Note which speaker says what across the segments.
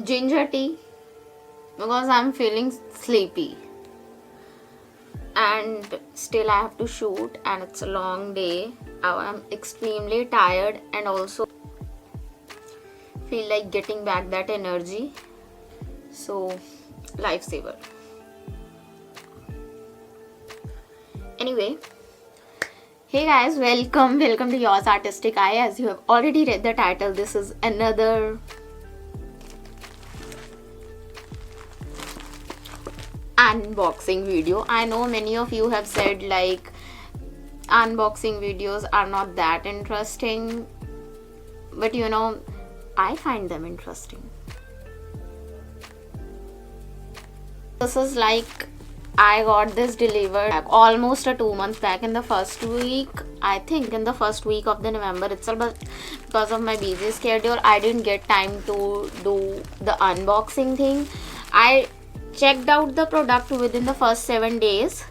Speaker 1: ginger tea because I'm feeling sleepy and still I have to shoot and it's a long day. I'm extremely tired and also feel like getting back that energy. So, lifesaver. Anyway, hey guys, welcome to Yours Artistic Eye. As you have already read the title, this is another unboxing video. I know many of you have said like unboxing videos are not that interesting, but you know, I find them interesting. This is like I got this delivered almost 2 months back in the first week, I think in the first week of the November itself, but because of my busy schedule I didn't get time to do the unboxing thing. I checked out the product within the first 7 days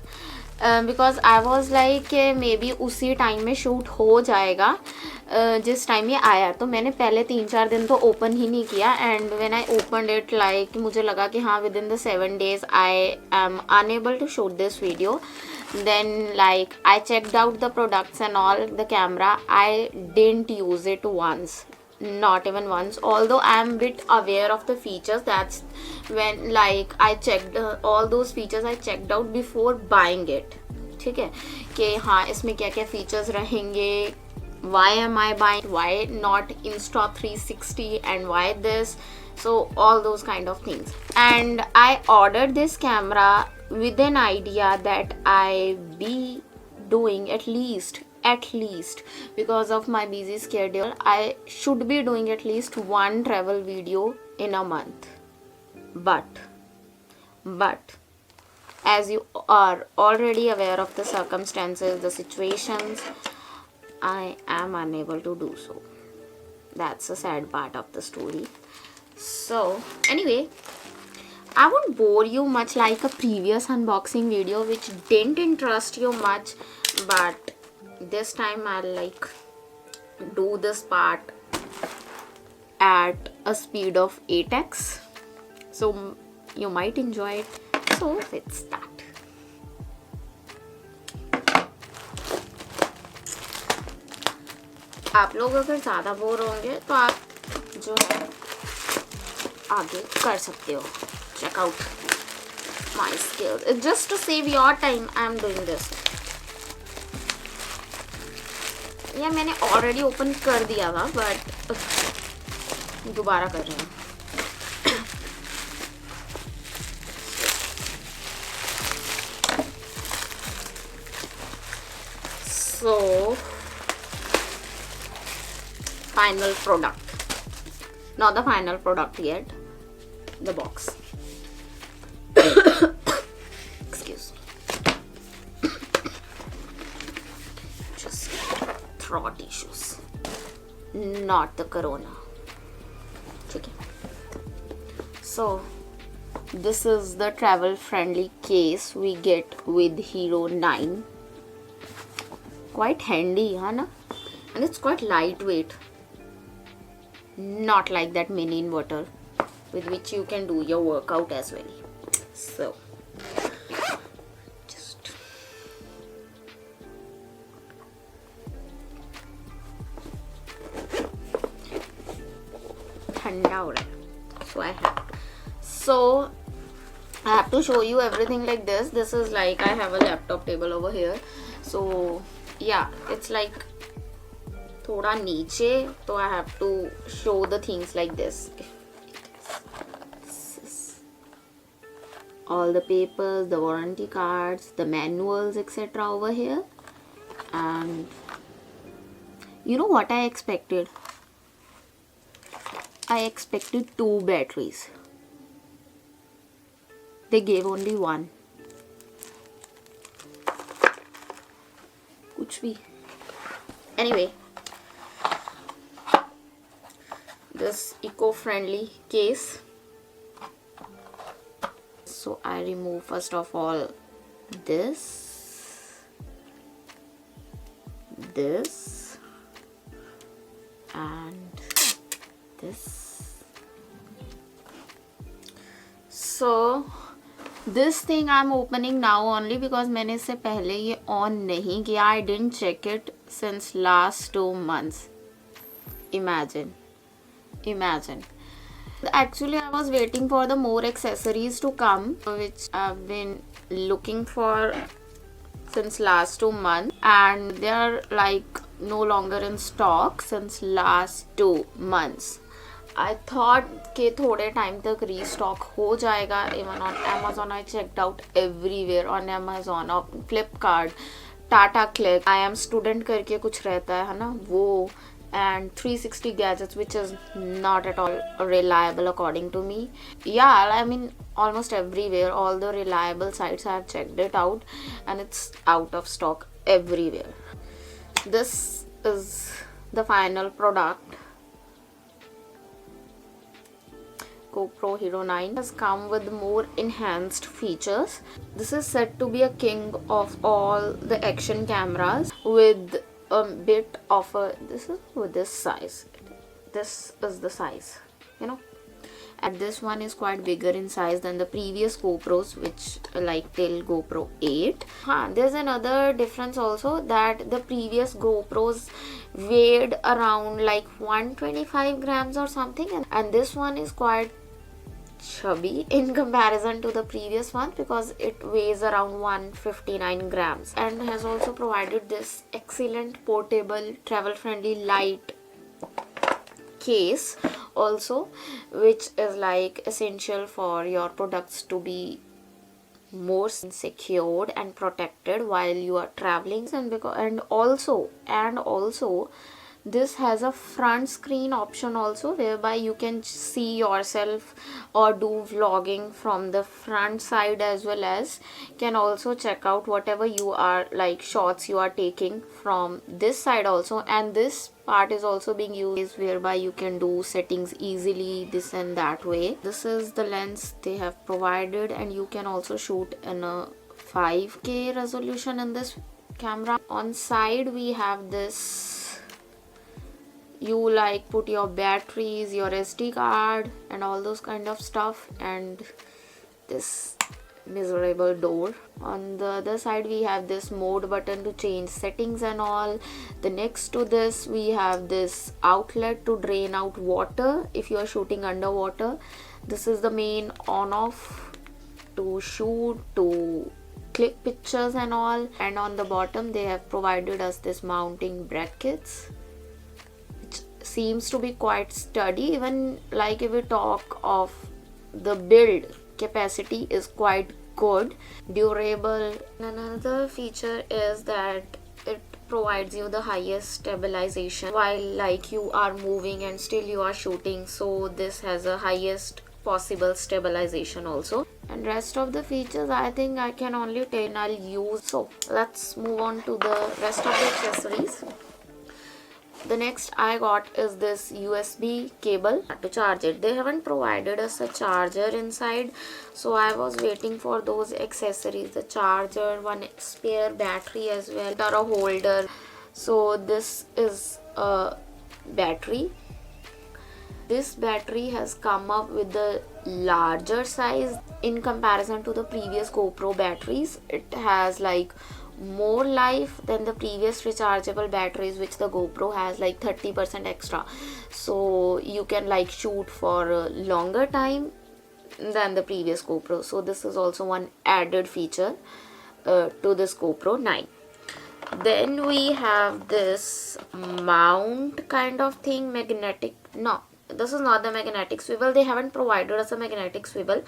Speaker 1: because I was like maybe उसी time में shoot हो जाएगा जिस time ये आया. तो मैंने पहले 3-4 दिन तो ओपन ही नहीं किया and when I opened it like मुझे लगा कि हाँ within the 7 days I am unable to shoot this video. Then like I checked out the products and all, the camera, I didn't use it once, not even once, although I am bit aware of the features. That's when like I checked all those features I checked out before buying it. ठीक है कि हाँ इसमें क्या क्या features रहेंगे, why am I buying, why not Insta360 and why this, so all those kind of things. And I ordered this camera with an idea that I be doing at least because of my busy schedule I should be doing at least one travel video in a month, but as you are already aware of the circumstances, the situations, I am unable to do so. That's a sad part of the story. So anyway, I won't bore you much like a previous unboxing video which didn't interest you much, but this time I'll like do this part at a speed of 8x, so you might enjoy it. So let's start. आप लोग अगर ज़्यादा bore होंगे तो आप जो है आगे कर सकते हो. Check out my skills. Just to save your time, I am doing this. ये मैंने ऑलरेडी ओपन कर दिया था बट दोबारा कर रही हूँ. So final product, not the final product yet, the box. Excuse me, just throat issues, not the corona. Okay, so this is the travel friendly case we get with Hero 9. Quite handy, huh, na? And it's quite lightweight, not like that mini inverter with which you can do your workout as well. So just ठंडा हो रहा है, so I have to show you everything like this. This is like I have a laptop table over here, so yeah, it's like थोड़ा नीचे, तो I have to show the things like this. All the papers, the warranty cards, the manuals, etc. over here. And you know what I expected? I expected 2 batteries. They gave only 1. कुछ भी. Anyway, this eco-friendly case. So I remove first of all this, and this, So this thing I'm opening now only because मैंने इससे पहले ये on नहीं किया. I didn't check it since last 2 months. Imagine. Actually, I was waiting for the more accessories to come, which I've been looking for since last 2 months, and they are like no longer in stock since last 2 months. I thought कि थोड़े time तक restock हो जाएगा. Even on Amazon I checked out everywhere, on Amazon, on Flipkart, Tata Click, I am student करके कुछ रहता है ना वो, and 360 gadgets, which is not at all reliable according to me. Yeah, I mean almost everywhere, all the reliable sites I have checked it out, and it's out of stock everywhere. This is the final product. GoPro Hero 9 has come with more enhanced features. This is said to be a king of all the action cameras with a bit of a, this is with this size. This is the size, you know, and this one is quite bigger in size than the previous GoPros, which like till GoPro 8. There's another difference also, that the previous GoPros weighed around like 125 grams or something, and this one is quite chubby in comparison to the previous one because it weighs around 159 grams, and has also provided this excellent portable travel friendly light case also, which is like essential for your products to be more secured and protected while you are traveling. And also this has a front screen option also, whereby you can see yourself or do vlogging from the front side, as well as can also check out whatever you are like shots you are taking from this side also. And this part is also being used whereby you can do settings easily, this and that way. This is the lens they have provided, and you can also shoot in a 5K resolution in this camera. On side we have this, you like put your batteries, your SD card and all those kind of stuff, and this miserable door. On the other side we have this mode button to change settings and all. The next to this we have this outlet to drain out water if you are shooting underwater. This is the main on off to shoot, to click pictures and all. And on the bottom they have provided us this mounting brackets, seems to be quite sturdy. Even like if we talk of the build capacity is quite good, durable. Another feature is that it provides you the highest stabilization while like you are moving and still you are shooting, so this has a highest possible stabilization also. And rest of the features I think I can only tell I'll use. So let's move on to the rest of the accessories. The next I got is this USB cable to charge it. They haven't provided us a charger inside, so I was waiting for those accessories, the charger, one spare battery as well, or a holder. So this is a battery. This battery has come up with the larger size in comparison to the previous GoPro batteries. It has like more life than the previous rechargeable batteries, which the GoPro has like 30% extra, so you can like shoot for a longer time than the previous GoPro. So this is also one added feature to this GoPro 9. Then we have this mount kind of thing, magnetic, no, this is not the magnetic swivel. They haven't provided us a magnetic swivel,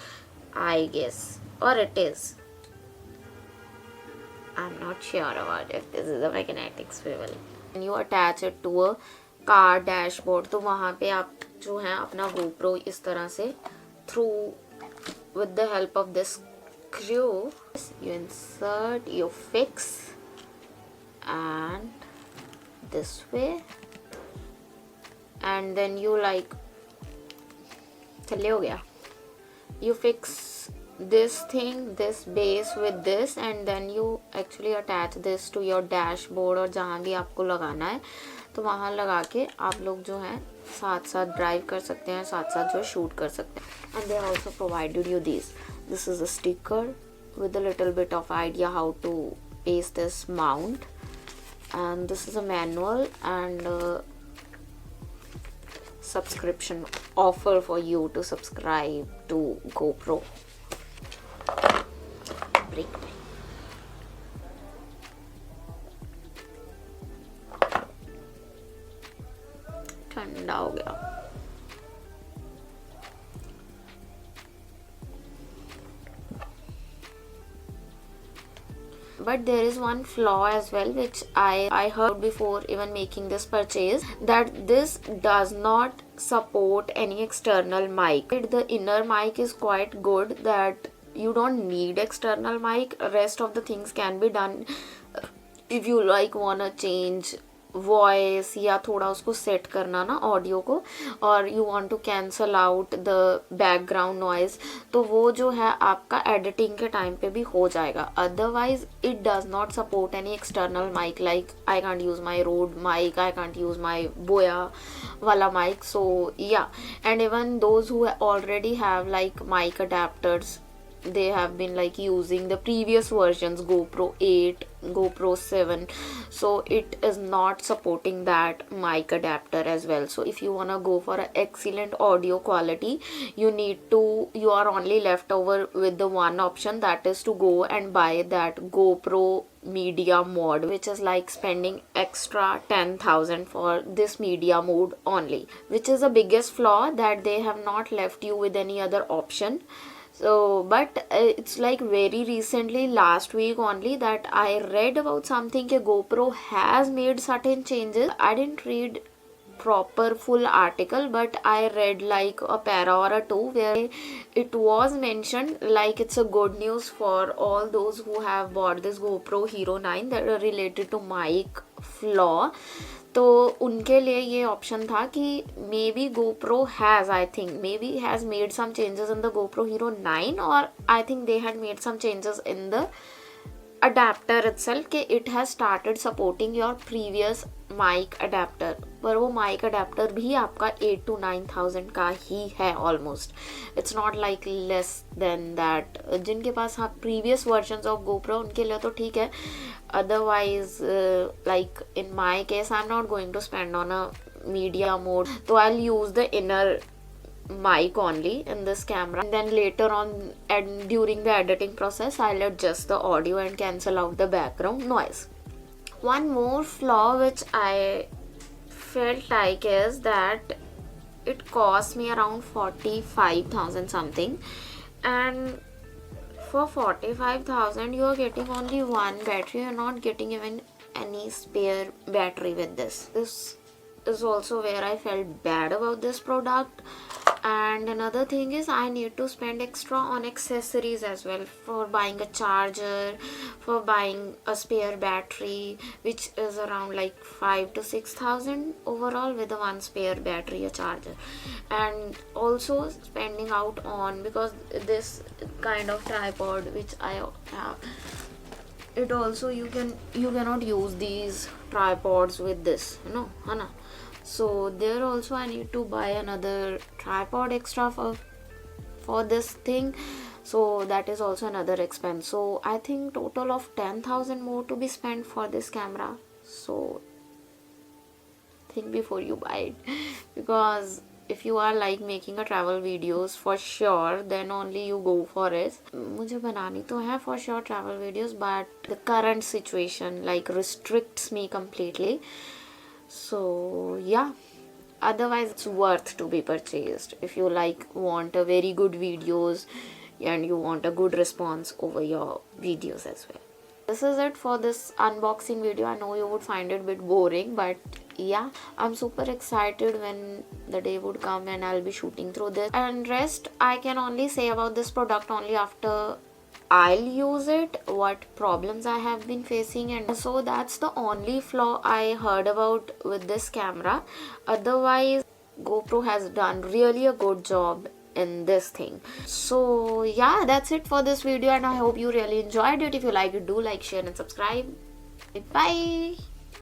Speaker 1: I guess, or it is, I'm not sure about if this is a magnetic swivel. And you attach it to a car dashboard, तो वहाँ पे आप जो है अपना GoPro इस तरह से through with the help of this screw, you insert, you fix, and this way, and then you like चले हो गया, you fix this thing, this base with this, and then you actually attach this to your dashboard, और जहाँ भी आपको लगाना है तो वहाँ लगा के आप लोग जो है साथ साथ ड्राइव कर सकते हैं, साथ साथ जो शूट कर सकते हैं. And they also provided you this is a sticker with a little bit of idea how to paste this mount, and this is a manual and subscription offer for you to subscribe to GoPro. Break time. ठंडा हो गया. But there is one flaw as well, which I heard before even making this purchase, that this does not support any external mic. The inner mic is quite good, that you don't need external mic. Rest of the things can be done if you like wanna change voice या थोड़ा उसको set करना ना audio को, और you want to cancel out the background noise, तो वो जो है आपका एडिटिंग के टाइम पे भी हो जाएगा. Otherwise it does not support any external mic, like I can't use my Rode mic, I can't use my Boya वाला mic. So yeah, and even those who already have like mic adapters, they have been like using the previous versions, GoPro 8, GoPro 7, so it is not supporting that mic adapter as well. So if you want to go for an excellent audio quality, you are only left over with the one option, that is to go and buy that GoPro media mode, which is like spending extra 10,000 for this media mode only, which is the biggest flaw, that they have not left you with any other option. So, but it's like very recently, last week only, that I read about something that GoPro has made certain changes. I didn't read proper full article, but I read like a para or a two where it was mentioned like it's a good news for all those who have bought this GoPro Hero 9 that are related to mic flaw. तो उनके लिए ये option था कि may be GoPro has, I think may be has made some changes in the GoPro Hero 9, और I think they had made some changes in the adapter itself, कि it has started supporting your previous mic adapter. पर वो mic adapter भी आपका 8,000 to 9,000 का ही है almost. It's not like less than that. जिनके पास हाँ प्रीवियस वर्जन्स ऑफ GoPro, उनके लिए तो ठीक है. Otherwise, like in my case, I'm not going to spend on a media mode, so I'll use the inner mic only in this camera, and then later on and during the editing process I'll adjust the audio and cancel out the background noise. One more flaw which I felt like is that it cost me around 45,000 something, and for 45,000 you are getting only one battery. You're not getting even any spare battery with this. This is also where I felt bad about this product. And another thing is I need to spend extra on accessories as well, for buying a charger, for buying a spare battery, which is around like 5,000 to 6,000 overall with the one spare battery, a charger, and also spending out on, because this kind of tripod which I have, it also you cannot use these tripods with this, you know, Hana. So there also I need to buy another tripod extra for this thing, so that is also another expense. So I think total of 10,000 more to be spent for this camera. So think before you buy it, because if you are like making a travel videos for sure, then only you go for it. मुझे बनानी तो है for sure travel videos, but the current situation like restricts me completely. So yeah, otherwise it's worth to be purchased if you like want a very good videos and you want a good response over your videos as well. This is it for this unboxing video. I know you would find it a bit boring, but yeah, I'm super excited when the day would come and I'll be shooting through this. And rest I can only say about this product only after I'll use it, what problems I have been facing, and so that's the only flaw I heard about with this camera. Otherwise, GoPro has done really a good job in this thing. So yeah, that's it for this video, and I hope you really enjoyed it. If you like it, do like, share and subscribe. Bye.